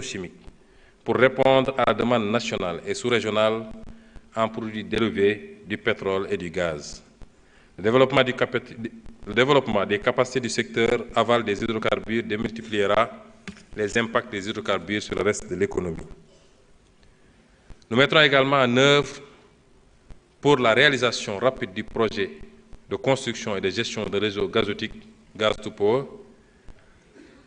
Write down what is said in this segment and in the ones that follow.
chimiques pour répondre à la demande nationale et sous-régionale en produits dérivés du pétrole et du gaz. Le développement des capacités du secteur aval des hydrocarbures démultipliera les impacts des hydrocarbures sur le reste de l'économie. Nous mettrons également en œuvre pour la réalisation rapide du projet de construction et de gestion de réseaux gazotiques Gas to Power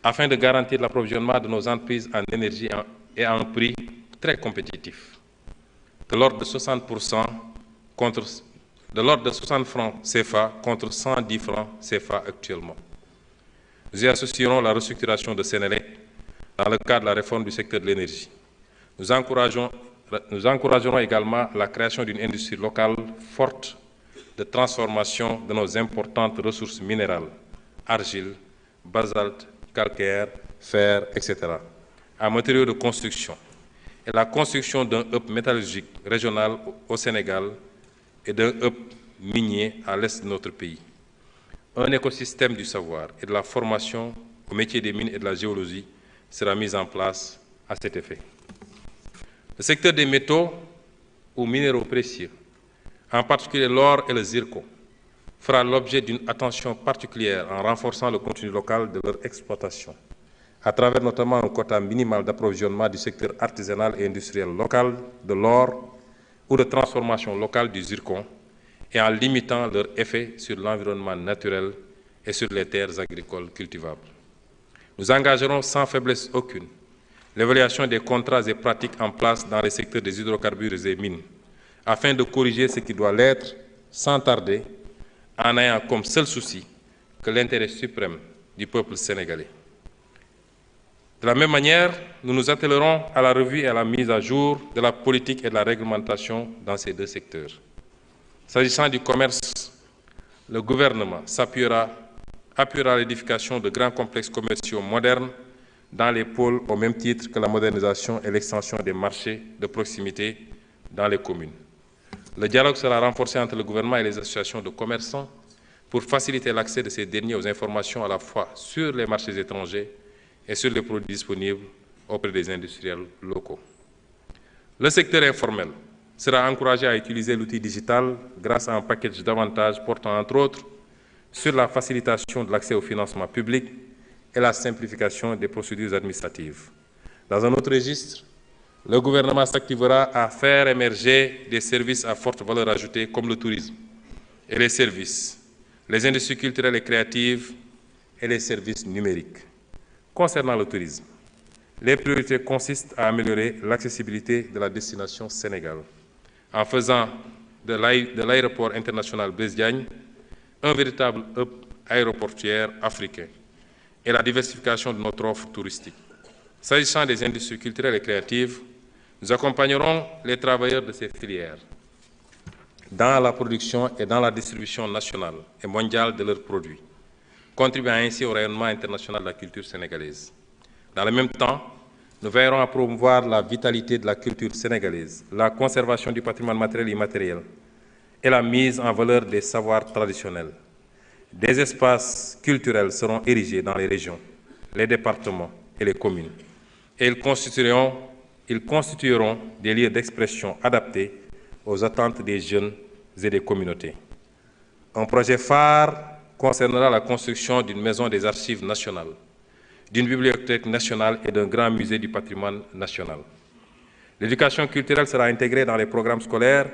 afin de garantir l'approvisionnement de nos entreprises en énergie et à un prix très compétitif, de l'ordre de 60% de l'ordre de 60 francs CFA contre 110 francs CFA actuellement. Nous y associerons la restructuration de Sénélec dans le cadre de la réforme du secteur de l'énergie. Nous encouragerons également la création d'une industrie locale forte de transformation de nos importantes ressources minérales, argile, basalte, calcaire, fer, etc., en matériaux de construction, et la construction d'un hub métallurgique régional au Sénégal et d'un hub minier à l'est de notre pays. Un écosystème du savoir et de la formation au métier des mines et de la géologie sera mis en place à cet effet. Le secteur des métaux ou minéraux précieux, en particulier l'or et le zircon, fera l'objet d'une attention particulière en renforçant le contenu local de leur exploitation, à travers notamment un quota minimal d'approvisionnement du secteur artisanal et industriel local de l'or ou de transformation locale du zircon, et en limitant leur effet sur l'environnement naturel et sur les terres agricoles cultivables. Nous engagerons sans faiblesse aucune l'évaluation des contrats et pratiques en place dans les secteurs des hydrocarbures et mines, afin de corriger ce qui doit l'être sans tarder, en ayant comme seul souci que l'intérêt suprême du peuple sénégalais. De la même manière, nous nous attellerons à la revue et à la mise à jour de la politique et de la réglementation dans ces deux secteurs. S'agissant du commerce, le gouvernement appuiera l'édification de grands complexes commerciaux modernes dans les pôles au même titre que la modernisation et l'extension des marchés de proximité dans les communes. Le dialogue sera renforcé entre le gouvernement et les associations de commerçants pour faciliter l'accès de ces derniers aux informations à la fois sur les marchés étrangers et sur les produits disponibles auprès des industriels locaux. Le secteur informel sera encouragé à utiliser l'outil digital grâce à un package d'avantages portant entre autres sur la facilitation de l'accès au financement public et la simplification des procédures administratives. Dans un autre registre, le gouvernement s'activera à faire émerger des services à forte valeur ajoutée comme le tourisme et les services, les industries culturelles et créatives et les services numériques. Concernant le tourisme, les priorités consistent à améliorer l'accessibilité de la destination Sénégal en faisant de l'aéroport international Blaise Diagne un véritable hub aéroportuaire africain et la diversification de notre offre touristique. S'agissant des industries culturelles et créatives, nous accompagnerons les travailleurs de ces filières dans la production et dans la distribution nationale et mondiale de leurs produits, contribuant ainsi au rayonnement international de la culture sénégalaise. Dans le même temps, nous veillerons à promouvoir la vitalité de la culture sénégalaise, la conservation du patrimoine matériel et immatériel et la mise en valeur des savoirs traditionnels. Des espaces culturels seront érigés dans les régions, les départements et les communes, et ils constitueront des lieux d'expression adaptés aux attentes des jeunes et des communautés. Un projet phare concernera la construction d'une maison des archives nationales, d'une bibliothèque nationale et d'un grand musée du patrimoine national. L'éducation culturelle sera intégrée dans les programmes scolaires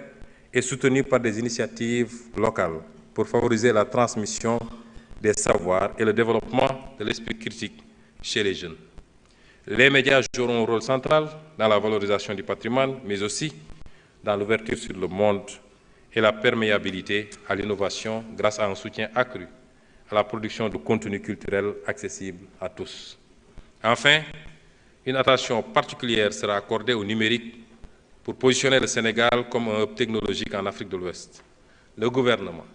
et soutenue par des initiatives locales pour favoriser la transmission des savoirs et le développement de l'esprit critique chez les jeunes. Les médias joueront un rôle central dans la valorisation du patrimoine, mais aussi dans l'ouverture sur le monde et la perméabilité à l'innovation grâce à un soutien accru à la production de contenus culturels accessibles à tous. Enfin, une attention particulière sera accordée au numérique pour positionner le Sénégal comme un hub technologique en Afrique de l'Ouest. Le gouvernement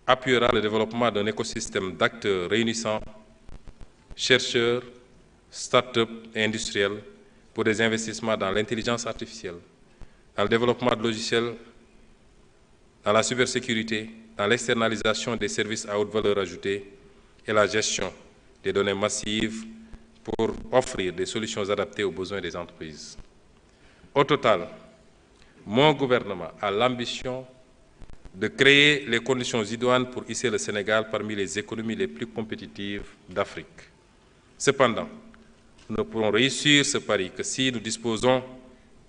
appuiera le développement d'un écosystème d'acteurs réunissant chercheurs, start-up et industriels pour des investissements dans l'intelligence artificielle, dans le développement de logiciels, dans la cybersécurité, dans l'externalisation des services à haute valeur ajoutée et la gestion des données massives pour offrir des solutions adaptées aux besoins des entreprises. Au total, mon gouvernement a l'ambition de créer les conditions idoines pour hisser le Sénégal parmi les économies les plus compétitives d'Afrique. Cependant, nous ne pourrons réussir ce pari que si nous disposons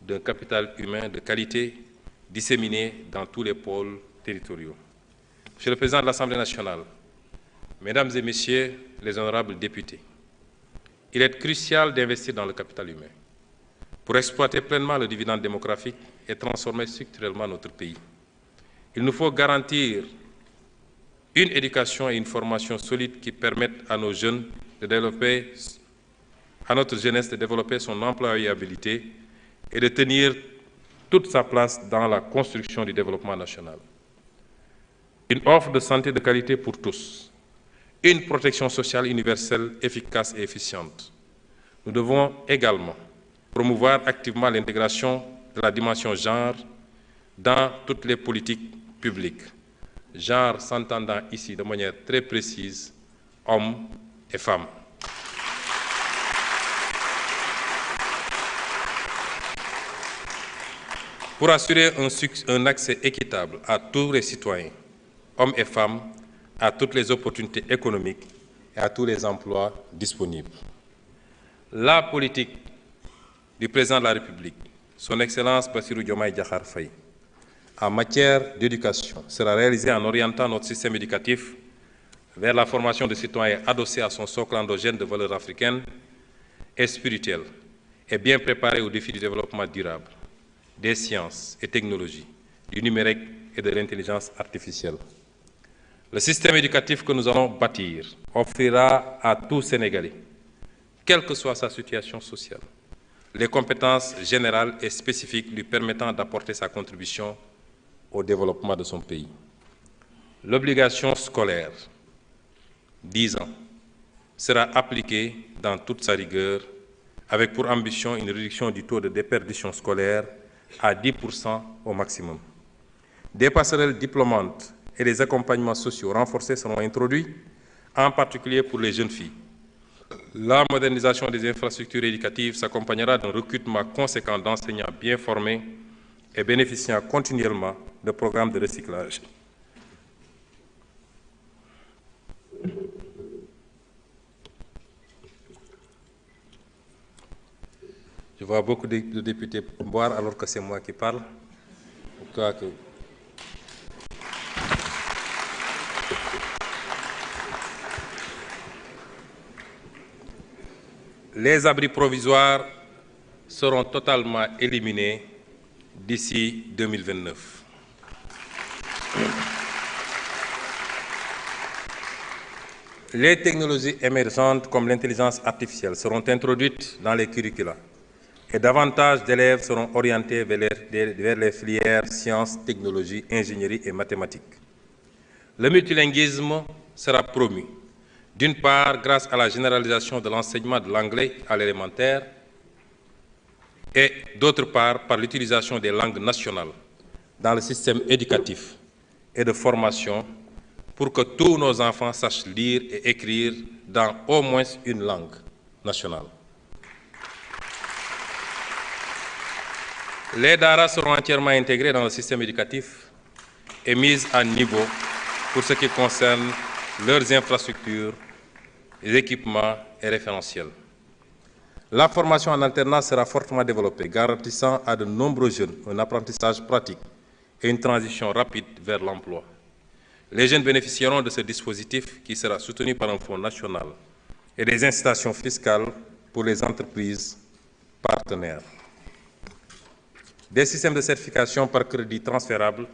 d'un capital humain de qualité disséminé dans tous les pôles territoriaux. Monsieur le Président de l'Assemblée nationale, Mesdames et Messieurs les honorables députés, il est crucial d'investir dans le capital humain pour exploiter pleinement le dividende démographique et transformer structurellement notre pays. Il nous faut garantir une éducation et une formation solide qui permettent à nos jeunes de développer, à notre jeunesse de développer son employabilité et de tenir toute sa place dans la construction du développement national. Une offre de santé de qualité pour tous, une protection sociale universelle efficace et efficiente. Nous devons également promouvoir activement l'intégration de la dimension genre dans toutes les politiques publiques. Genre s'entendant ici de manière très précise, hommes et femmes. Pour assurer un accès équitable à tous les citoyens, hommes et femmes, à toutes les opportunités économiques et à tous les emplois disponibles. La politique du Président de la République, Son Excellence Bassirou Diomaye Diakhar Faye, en matière d'éducation sera réalisée en orientant notre système éducatif vers la formation de citoyens adossés à son socle endogène de valeurs africaines et spirituelles et bien préparés aux défis du développement durable, des sciences et technologies, du numérique et de l'intelligence artificielle. Le système éducatif que nous allons bâtir offrira à tout Sénégalais, quelle que soit sa situation sociale, les compétences générales et spécifiques lui permettant d'apporter sa contribution au développement de son pays. L'obligation scolaire, 10 ans, sera appliquée dans toute sa rigueur, avec pour ambition une réduction du taux de déperdition scolaire à 10% au maximum. Des passerelles diplômantes et des accompagnements sociaux renforcés seront introduits, en particulier pour les jeunes filles. La modernisation des infrastructures éducatives s'accompagnera d'un recrutement conséquent d'enseignants bien formés et bénéficiant continuellement de programmes de recyclage. Je vois beaucoup de députés boire alors que c'est moi qui parle. Les abris provisoires seront totalement éliminés d'ici 2029. Les technologies émergentes comme l'intelligence artificielle seront introduites dans les curricula et davantage d'élèves seront orientés vers les filières sciences, technologies, ingénierie et mathématiques. Le multilinguisme sera promu, d'une part grâce à la généralisation de l'enseignement de l'anglais à l'élémentaire et d'autre part par l'utilisation des langues nationales dans le système éducatif et de formation pour que tous nos enfants sachent lire et écrire dans au moins une langue nationale. Les daara seront entièrement intégrés dans le système éducatif et mis à niveau pour ce qui concerne leurs infrastructures, les équipements et référentiels. La formation en alternance sera fortement développée, garantissant à de nombreux jeunes un apprentissage pratique et une transition rapide vers l'emploi. Les jeunes bénéficieront de ce dispositif qui sera soutenu par un fonds national et des incitations fiscales pour les entreprises partenaires. Des systèmes de certification par crédit transférable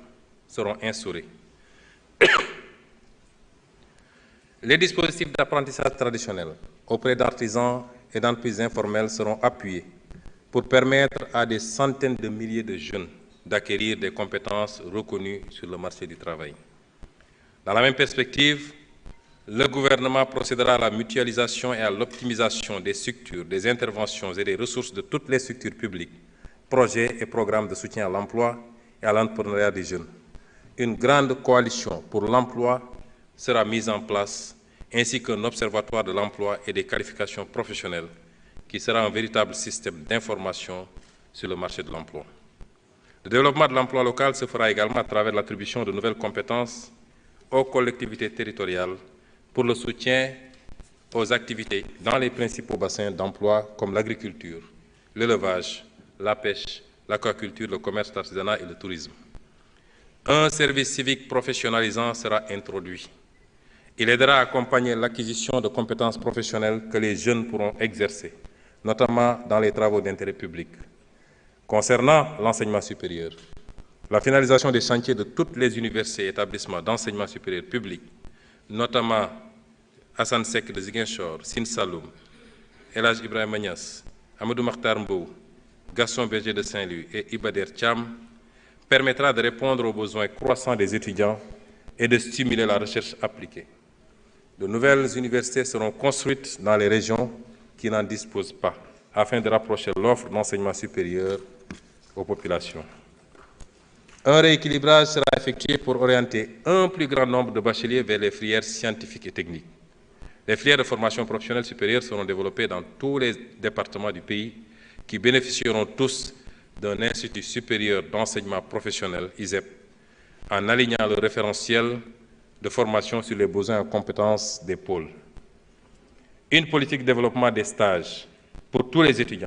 seront instaurés. Les dispositifs d'apprentissage traditionnels auprès d'artisans et d'entreprises informelles seront appuyés pour permettre à des centaines de milliers de jeunes d'acquérir des compétences reconnues sur le marché du travail. Dans la même perspective, le gouvernement procédera à la mutualisation et à l'optimisation des structures, des interventions et des ressources de toutes les structures publiques, projets et programmes de soutien à l'emploi et à l'entrepreneuriat des jeunes. Une grande coalition pour l'emploi sera mise en place, ainsi qu'un observatoire de l'emploi et des qualifications professionnelles qui sera un véritable système d'information sur le marché de l'emploi. Le développement de l'emploi local se fera également à travers l'attribution de nouvelles compétences aux collectivités territoriales pour le soutien aux activités dans les principaux bassins d'emploi comme l'agriculture, l'élevage, la pêche, l'aquaculture, le commerce, l'artisanat et le tourisme. Un service civique professionnalisant sera introduit. Il aidera à accompagner l'acquisition de compétences professionnelles que les jeunes pourront exercer, notamment dans les travaux d'intérêt public. Concernant l'enseignement supérieur, la finalisation des chantiers de toutes les universités et établissements d'enseignement supérieur public, notamment Hassan Sek de Ziguinchor, Sine Saloum, El Hadj Ibrahima Niass, Amadou Makhtar Mbow, Gaston Berger de Saint-Louis et Iba Der Thiam, permettra de répondre aux besoins croissants des étudiants et de stimuler la recherche appliquée. De nouvelles universités seront construites dans les régions qui n'en disposent pas, afin de rapprocher l'offre d'enseignement supérieur aux populations. Un rééquilibrage sera effectué pour orienter un plus grand nombre de bacheliers vers les filières scientifiques et techniques. Les filières de formation professionnelle supérieure seront développées dans tous les départements du pays qui bénéficieront tous d'un institut supérieur d'enseignement professionnel, ISEP, en alignant le référentiel de formation sur les besoins en compétences des pôles. Une politique de développement des stages pour tous les étudiants